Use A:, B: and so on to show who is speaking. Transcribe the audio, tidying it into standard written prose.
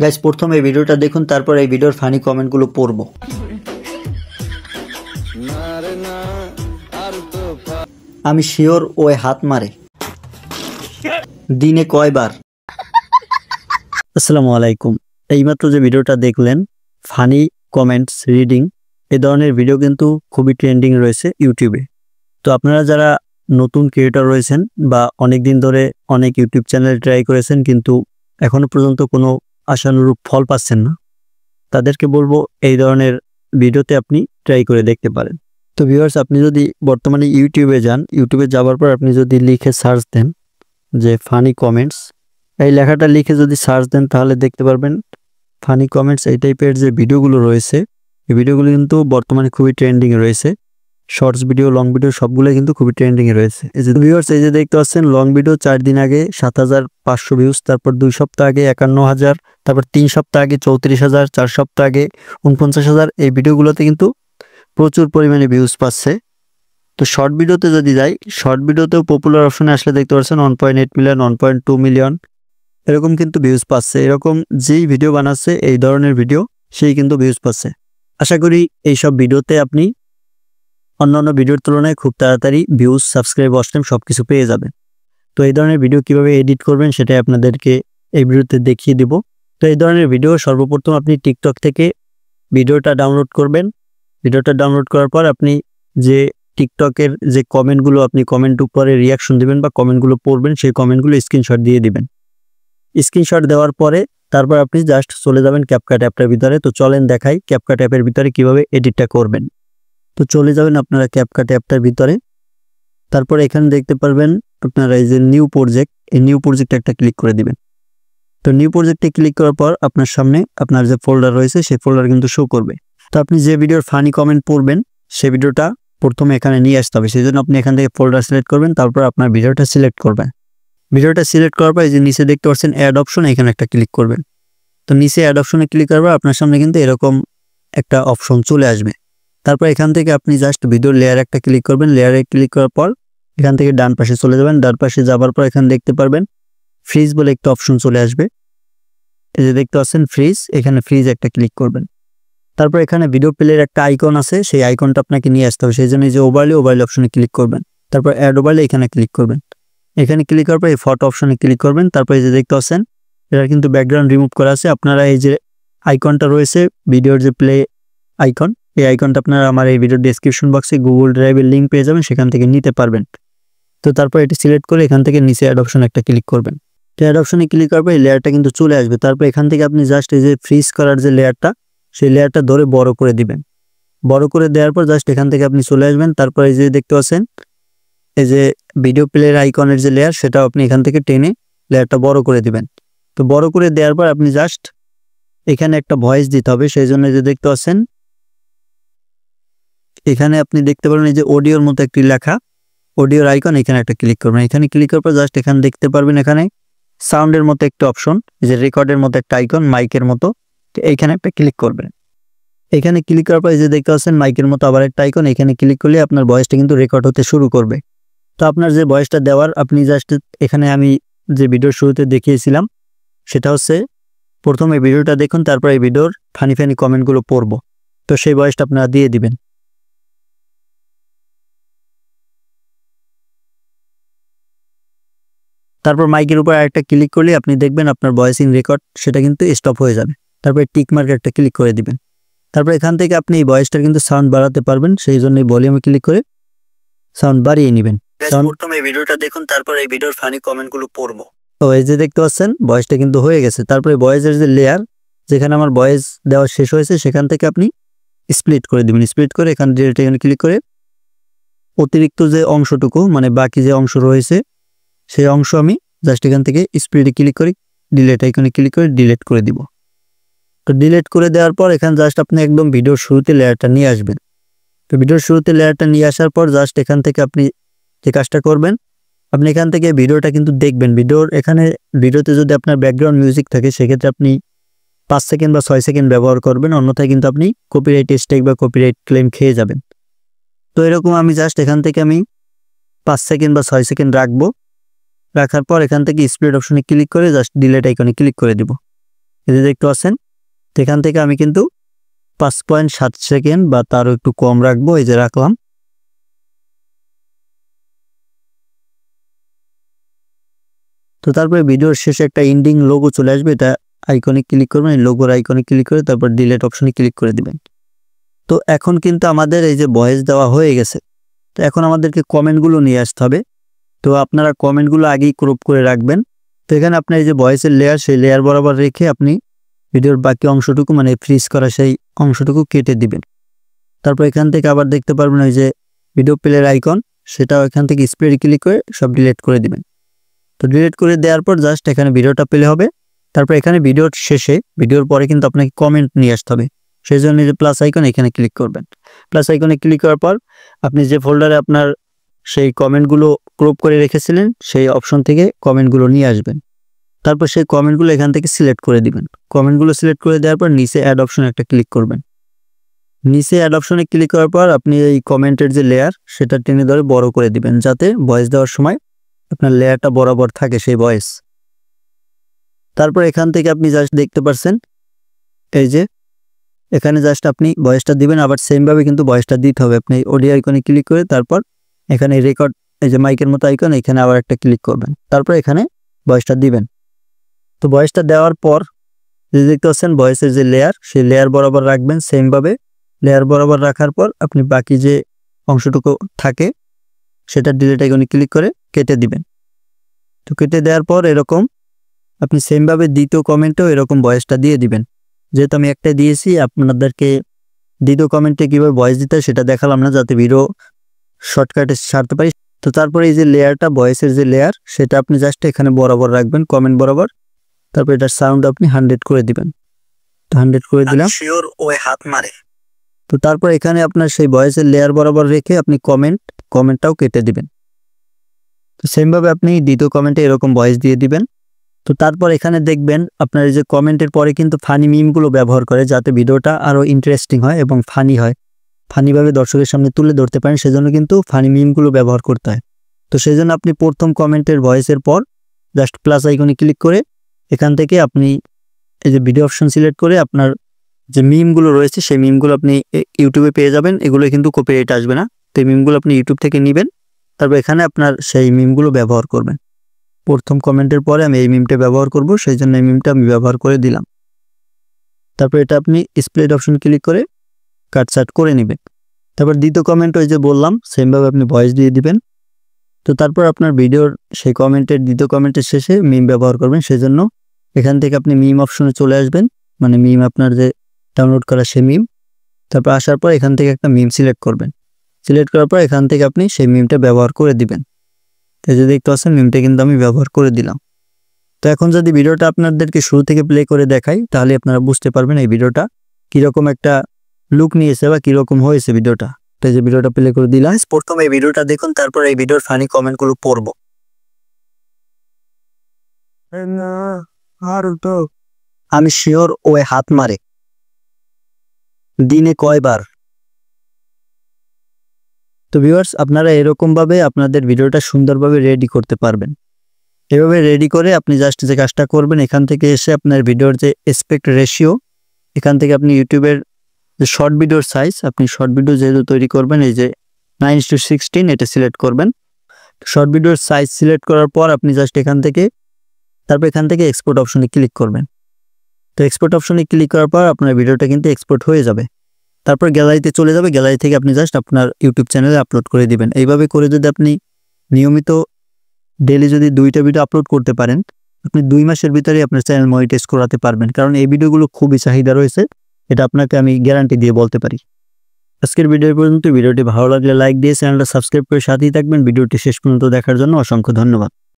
A: Guys প্রথম এই ভিডিওটা দেখুন, তারপর এই ভিডিওর ফানি কমেন্টগুলো পড়ব। আমি শিওর ওই হাত মারে দিনে কয়বার। আসসালামু আলাইকুম। এইমাত্র যে ভিডিওটা দেখলেন ফানি কমেন্টস রিডিং, এই ধরনের ভিডিও কিন্তু খুবই ট্রেন্ডিং রয়েছে ইউটিউবে। তো আপনারা যারা নতুন ক্রিয়েটর রয়েছেন বা অনেক দিন ধরে অনেক ইউটিউব চ্যানেল ট্রাই করেছেন কিন্তু এখনো পর্যন্ত কোনো আশানুরূপ ফল পাচ্ছেন না, তাদেরকে বলবো এই ধরনের ভিডিওতে আপনি ট্রাই করে দেখতে পারেন। তো ভিউয়ার্স, আপনি যদি বর্তমানে ইউটিউবে যান, ইউটিউবে যাওয়ার পর আপনি যদি লিখে সার্চ দেন যে ফানি কমেন্টস, এই লেখাটা লিখে যদি সার্চ দেন তাহলে দেখতে পারবেন ফানি কমেন্টস এই টাইপের যে ভিডিওগুলো রয়েছে, এই ভিডিওগুলো কিন্তু বর্তমানে খুবই ট্রেন্ডিংয়ে রয়েছে। শর্টস ভিডিও, লং ভিডিও সবগুলো কিন্তু খুবই ট্রেন্ডিংয়ে রয়েছে। এই যে ভিউয়ার্স, এই যে দেখতে পাচ্ছেন লং ভিডিও 4 দিন আগে 7,500 ভিউজ, তারপর 2 সপ্তাহ আগে 51,000, তারপর 3 সপ্তাহ আগে 34,000, 4 সপ্তাহ আগে 49,000। এই ভিডিওগুলোতে কিন্তু প্রচুর পরিমাণে ভিউজ পাচ্ছে। তো শর্ট ভিডিওতে যদি যাই, শর্ট ভিডিওতেও পপুলার অপশনে আসলে দেখতে পাচ্ছেন 1.8 মিলিয়ন, 1.2 মিলিয়ন এরকম কিন্তু ভিউজ পাচ্ছে। এরকম যেই ভিডিও বানাচ্ছে এই ধরনের ভিডিও, সেই কিন্তু ভিউজ পাচ্ছে। আশা করি এইসব ভিডিওতে আপনি অন্যান্য ভিডিওর তুলনায় খুব তাড়াতাড়ি ভিউজ, সাবস্ক্রাইব, ওয়াচ টাইম সবকিছু পেয়ে যাবেন। তো এই ধরনের ভিডিও কিভাবে এডিট করবেন সেটাই আপনাদেরকে এই ভিডিওতে দেখিয়ে দিব। তো এই ধরনের ভিডিও সর্বপ্রথম আপনি টিকটক থেকে ভিডিওটা ডাউনলোড করবেন। ভিডিওটা ডাউনলোড করার পর আপনি যে টিকটকের যে কমেন্টগুলো, আপনি কমেন্ট উপরে রিয়াকশন দিবেন বা কমেন্টগুলো পড়বেন, সেই কমেন্টগুলো স্ক্রিনশট দিয়ে দিবেন। স্ক্রিনশট দেওয়ার পরে তারপর আপনি জাস্ট চলে যাবেন ক্যাপকাট অ্যাপটার ভিতরে। তো চলেন দেখাই ক্যাপকাট অ্যাপের ভিতরে কিভাবে এডিটটা করবেন। তো চলে যাবেন আপনারা ক্যাপকাট অ্যাপটার ভিতরে। তারপর এখানে দেখতে পারবেন আপনারা এই যে নিউ প্রজেক্ট, এই নিউ প্রজেক্টে একটা ক্লিক করে দিবেন। তো নিউ প্রজেক্টে ক্লিক করার পর আপনার সামনে আপনার যে ফোল্ডার রয়েছে সেই ফোল্ডার কিন্তু শো করবে। তো আপনি যে ভিডিওর ফানি কমেন্ট পড়বেন সেই ভিডিওটা প্রথমে এখানে নিয়ে আসতে হবে। সেই জন্য আপনি এখান থেকে ফোল্ডার সিলেক্ট করবেন, তারপর আপনার ভিডিওটা সিলেক্ট করবেন। ভিডিওটা সিলেক্ট করার পর এই যে নিচে দেখতে পাচ্ছেন অ্যাড অপশন, এখানে একটা ক্লিক করবেন। তো নিচে অ্যাড অপশনে ক্লিক করার পর আপনার সামনে কিন্তু এরকম একটা অপশন চলে আসবে। তারপর এখান থেকে আপনি জাস্ট ভিডিওর লেয়ার একটা ক্লিক করবেন। লেয়ারে ক্লিক করার পর এখান থেকে ডান পাশে চলে যাবেন। ডান পাশে যাবার পর এখানে দেখতে পারবেন ফ্রিজ বলে একটা অপশন চলে আসবে। এই যে দেখতে পাচ্ছেন ফ্রিজ, এখানে ফ্রিজ একটা ক্লিক করবেন। তারপর এখানে ভিডিও প্লের একটা আইকন আছে, সেই আইকনটা আপনাকে নিয়ে আসতে হবে। সেই জন্য এই যে ওভারলে অপশনে ক্লিক করবেন। তারপর অ্যাড ওভারলে এখানে ক্লিক করবেন। এখানে ক্লিক করার পর এই ফটো অপশনে ক্লিক করবেন। তারপর এই যে দেখতে পাচ্ছেন এটা কিন্তু ব্যাকগ্রাউন্ড রিমুভ করা আছে। আপনারা এই যে আইকনটা রয়েছে ভিডিওর যে প্লে আইকন, এই আইকনটা আপনারা আমার এই ভিডিওর ডেসক্রিপশন বক্সে গুগল ড্রাইভের লিঙ্ক পেয়ে যাবেন, সেখান থেকে নিতে পারবেন। তো তারপর এটি সিলেক্ট করে এখান থেকে নিচে অ্যাড অপশনে একটা ক্লিক করবেন। তো অ্যাড অপশনে ক্লিক করার পর এই লেয়ারটা কিন্তু চলে আসবে। তারপর এখান থেকে আপনি জাস্ট এই যে ফ্রিজ করার যে লেয়ারটা, সেই লেয়ারটা ধরে বড় করে দিবেন। বড় করে দেওয়ার পর জাস্ট এখান থেকে আপনি চলে আসবেন। তারপর এই যে দেখতে পাচ্ছেন এই যে ভিডিও প্লেয়ার আইকনের যে লেয়ার, সেটাও আপনি এখান থেকে টেনে লেয়ারটা বড় করে দিবেন। তো বড় করে দেওয়ার পর আপনি জাস্ট এখানে একটা ভয়েস দিতে হবে। সেই জন্য যে দেখতে পাচ্ছেন এখানে আপনি দেখতে পারেন এই যে অডিওর মতো একটি লেখা, অডিওর আইকন, এখানে একটা ক্লিক করবেন। এখানে ক্লিক করার পর জাস্ট এখানে দেখতে পারবেন এখানে সাউন্ডের মতো একটা অপশন, এই যে রেকর্ডের মতো একটা আইকন, মাইকের মতো, এইখানে একটা ক্লিক করবেন। এখানে ক্লিক করার পর এই যে দেখতে পাচ্ছেন মাইকের মতো আবার একটা আইকন, এখানে ক্লিক করলে আপনার ভয়েসটা কিন্তু রেকর্ড হতে শুরু করবে। তো আপনার যে ভয়েসটা দেওয়ার, আপনি জাস্ট এখানে আমি যে ভিডিওর শুরুতে দেখিয়েছিলাম সেটা হচ্ছে প্রথমে ভিডিওটা দেখুন, তারপর এই ভিডিওর ফানি কমেন্টগুলো পড়ব। তো সেই ভয়েসটা আপনারা দিয়ে দিবেন। তারপর মাইকের উপর আরেকটা ক্লিক করলে আপনি দেখবেন আপনার ভয়েস ইন রেকর্ড সেটা কিন্তু স্টপ হয়ে যাবে। তারপর টিক মার্ক একটা ক্লিক করে দিবেন। তারপর এখান থেকে আপনি এই ভয়েসটার কিন্তু সাউন্ড বাড়াতে পারবেন, সেই জন্য এই ভলিউমে ক্লিক করে সাউন্ড বাড়িয়ে নেবেন। প্রথমে ভিডিওটা দেখুন, তারপর এই ভিডিওর ফানি কমেন্টগুলো পড়ব। তো এই যে দেখতে পাচ্ছেন ভয়েসটা কিন্তু হয়ে গেছে। তারপরে ভয়েসের যে লেয়ার, যেখানে আমার ভয়েস দেওয়া শেষ হয়েছে, সেখান থেকে আপনি স্প্লিট করে দিবেন। স্প্লিট করে এখানে ডিরেক্ট এখানে ক্লিক করে অতিরিক্ত যে অংশটুকু, মানে বাকি যে অংশ রয়েছে সেই অংশ আমি জাস্ট এখান থেকে স্প্লিটে ক্লিক করি, ডিলেট আইকনে ক্লিক করে ডিলেট করে দিব। তো ডিলেট করে দেওয়ার পর এখানে জাস্ট আপনি একদম ভিডিওর শুরুতে লেয়ারটা নিয়ে আসবেন। তো ভিডিওর শুরুতে লেয়ারটা নিয়ে আসার পর জাস্ট এখান থেকে আপনি যে কাজটা করবেন, আপনি এখান থেকে ভিডিওটা কিন্তু দেখবেন। ভিডিওতে যদি আপনার ব্যাকগ্রাউন্ড মিউজিক থাকে, সেক্ষেত্রে আপনি 5 সেকেন্ড বা 6 সেকেন্ড ব্যবহার করবেন, অন্যথায় কিন্তু আপনি কপিরাইট স্ট্রাইক বা কপিরাইট ক্লেম খেয়ে যাবেন। তো এরকম আমি জাস্ট এখান থেকে আমি 5 সেকেন্ড বা 6 সেকেন্ড রাখবো। রাখার পর এখান থেকে স্প্লিট অপশনে ক্লিক করে জাস্ট ডিলেট আইকনে ক্লিক করে দিব। এই যে দেখতে পাচ্ছেন, এখান থেকে আমি কিন্তু 5.7 সেকেন্ড বা তারও একটু কম রাখবো। এই যে রাখলাম। তো তারপরে ভিডিওর শেষে একটা এন্ডিং লোগো চলে আসবে, এটা আইকনে ক্লিক করবেন, এই লোগোর আইকনে ক্লিক করে তারপর ডিলিট অপশনে ক্লিক করে দিবেন। তো এখন কিন্তু আমাদের এই যে ভয়েস দেওয়া হয়ে গেছে। তো এখন আমাদেরকে কমেন্টগুলো নিয়ে আসতে হবে। তো আপনারা কমেন্টগুলো আগেই ক্রপ করে রাখবেন। তো এখানে আপনার এই যে ভয়েসের লেয়ার, সেই লেয়ার বরাবর রেখে আপনি ভিডিওর বাকি অংশটুকু মানে ফ্রিজ করা সেই অংশটুকু কেটে দিবেন। তারপর এখান থেকে আবার দেখতে পারবেন ওই যে ভিডিও প্লেয়ার আইকন, সেটাও এখান থেকে স্প্রেডে ক্লিক করে সব ডিলিট করে দিবেন। তো ডিলিট করে দেওয়ার পর জাস্ট এখানে ভিডিওটা প্লে হবে। তারপর এখানে ভিডিওর শেষে, ভিডিওর পরে কিন্তু আপনাকে কমেন্ট নিয়ে আসতে হবে। সেই জন্য যে প্লাস আইকন এখানে ক্লিক করবেন। প্লাস আইকনে ক্লিক করার পর আপনি যে ফোল্ডারে আপনার সেই কমেন্টগুলো ক্রপ করে রেখেছিলেন সেই অপশন থেকে কমেন্টগুলো নিয়ে আসবেন। তারপর সেই কমেন্টগুলো এখান থেকে সিলেক্ট করে দিবেন। কমেন্টগুলো সিলেক্ট করে দেওয়ার পর নিচে অ্যাড অপশনে একটা ক্লিক করবেন। নিচে অ্যাড অপশনে ক্লিক করার পর আপনি এই কমেন্টের যে লেয়ার সেটা টেনে ধরে বড় করে দিবেন, যাতে ভয়েস দেওয়ার সময় আপনার লেয়ারটা বরাবর থাকে সেই ভয়েস। তারপর এখান থেকে আপনি জাস্ট দেখতে পাচ্ছেন এই যে এখানে জাস্ট আপনি ভয়েসটা দিবেন। আবার সেমভাবে কিন্তু ভয়েসটা দিতে হবে। আপনি অডিও আইকনে ক্লিক করে তারপর এখানে রেকর্ড, এই যে মাইকের মতো আইকন, এখানে আবার একটা ক্লিক করবেন। তারপর এখানে ভয়েসটা দিবেন। তো ভয়েসটা দেওয়ার পর যে দেখতে পাচ্ছেন ভয়েসের যে লেয়ার, সেই লেয়ার বরাবর রাখবেন। সেমভাবে লেয়ার বরাবর রাখার পর আপনি বাকি যে অংশটুকু থাকে সেটা ডিলিট আইকনে ক্লিক করে কেটে দিবেন। তো কেটে দেওয়ার পর এরকম আপনি সেমভাবে দ্বিতীয় কমেন্টেও এরকম ভয়েসটা দিয়ে দিবেন। যেহেতু আমি একটা দিয়েছি, আপনাদেরকে দ্বিতীয় কমেন্টে কীভাবে ভয়েস দিতে হয় সেটা দেখালাম না, যাতে ভিডিও শর্টকাটে ছাড়তে পারি। তো তারপরে এই যে লেয়ারটা, ভয়েসের যে লেয়ার, সেটা আপনি জাস্ট এখানে বরাবর রাখবেন, কমেন্ট বরাবর। তারপর এটার সাউন্ড আপনি 100 করে দিবেন। তো 100 করে দিলাম। শিওর ওই হাত মারে। তো তারপর এখানে আপনার সেই ভয়েসের লেয়ার বরাবর রেখে আপনি কমেন্টটাও কেটে দিবেন। তো সেমভাবে আপনি দ্বিতীয় কমেন্টে এরকম ভয়েস দিয়ে দিবেন। তো তারপর এখানে দেখবেন আপনার এই যে কমেন্টের পরে কিন্তু ফানি মিমগুলো ব্যবহার করে, যাতে ভিডিওটা আরও ইন্টারেস্টিং হয় এবং ফানি হয়, ফানিভাবে দর্শকের সামনে তুলে ধরতে পারেন। সেজন্য কিন্তু ফানি মিমগুলো ব্যবহার করতে হয়। তো সেই জন্য আপনি প্রথম কমেন্টের ভয়েসের পর জাস্ট প্লাস আইকনে ক্লিক করে এখান থেকে আপনি এই যে ভিডিও অপশন সিলেক্ট করে আপনার যে মিমগুলো রয়েছে সেই মিমগুলো আপনি ইউটিউবে পেয়ে যাবেন। এগুলো কিন্তু কপিরাইট আসবে না। তো এই মিমগুলো আপনি ইউটিউব থেকে নেবেন, তারপর এখানে আপনার সেই মিমগুলো ব্যবহার করবেন। প্রথম কমেন্টের পরে আমি এই মিমটা ব্যবহার করব, সেই জন্য এই মিমটা আমি ব্যবহার করে দিলাম। তারপর এটা আপনি স্প্লিট অপশন ক্লিক করে কাটছাট করে নেবেন। তারপর দ্বিতীয় কমেন্ট ওই যে বললাম সেমভাবে আপনি ভয়েস দিয়ে দিবেন। তো তারপর আপনার ভিডিওর সেই কমেন্টের দ্বিতীয় কমেন্টের শেষে মিম ব্যবহার করবেন। সেই জন্য এখান থেকে আপনি মিম অপশনে চলে আসবেন, মানে মিম আপনার যে ডাউনলোড করা সেই মিম। তারপর আসার পর এখান থেকে একটা মিম সিলেক্ট করবেন। সিলেক্ট করার পর এখান থেকে আপনি সেই মিমটা ব্যবহার করে দিবেন। এই যে দেখতে পাচ্ছেন মিমটা কিন্তু আমি ব্যবহার করে দিলাম। তো এখন যদি ভিডিওটা আপনাদেরকে শুরু থেকে প্লে করে দেখাই, তাহলে আপনারা বুঝতে পারবেন এই ভিডিওটা কীরকম একটা লুক নিয়েছে বা কীরকম হয়েছে ভিডিওটা। তো এই যে ভিডিওটা প্লে করে দিলাম। প্রথম এই ভিডিওটা দেখুন, তারপর এই ভিডিওর ফানি কমেন্টগুলো পড়ব। আমি শিওর ওই হাত মারে। দিনে কয়বার? তো ভিউয়ার্স, আপনারা এরকমভাবে আপনাদের ভিডিওটা সুন্দরভাবে রেডি করতে পারবেন। এভাবে রেডি করে আপনি জাস্ট যে কাজটা করবেন, এখান থেকে এসে আপনার ভিডিওর যে অ্যাসপেক্ট রেশিও, এখান থেকে আপনি ইউটিউবের যে শর্ট ভিডিওর সাইজ, আপনি শর্ট ভিডিও যেহেতু তৈরি করবেন, এই যে 9:16 এটা সিলেক্ট করবেন। শর্ট ভিডিওর সাইজ সিলেক্ট করার পর আপনি জাস্ট এখান থেকে এক্সপোর্ট অপশনে ক্লিক করবেন। তো এক্সপোর্ট অপশনে ক্লিক করার পর আপনার ভিডিওটা কিন্তু এক্সপোর্ট হয়ে যাবে। তারপর গ্যালারিতে চলে যাবে। গ্যালারি থেকে আপনি জাস্ট আপনার ইউটিউব চ্যানেলে আপলোড করে দিবেন। এইভাবে করে যদি আপনি নিয়মিত ডেইলি যদি 2টা ভিডিও আপলোড করতে পারেন, আপনি 2 মাসের ভিতরে আপনার চ্যানেল মনিটাইজ করাতে পারবেন। কারণ এই ভিডিওগুলো খুবই চাহিদা রয়েছে, এটা আপনাকে আমি গ্যারান্টি দিয়ে বলতে পারি। আজকের ভিডিও পর্যন্ত। ভিডিওটি ভালো লাগলে লাইক দিয়ে চ্যানেলটা সাবস্ক্রাইব করে সাথেই থাকবেন। ভিডিওটি শেষ পর্যন্ত দেখার জন্য অসংখ্য ধন্যবাদ।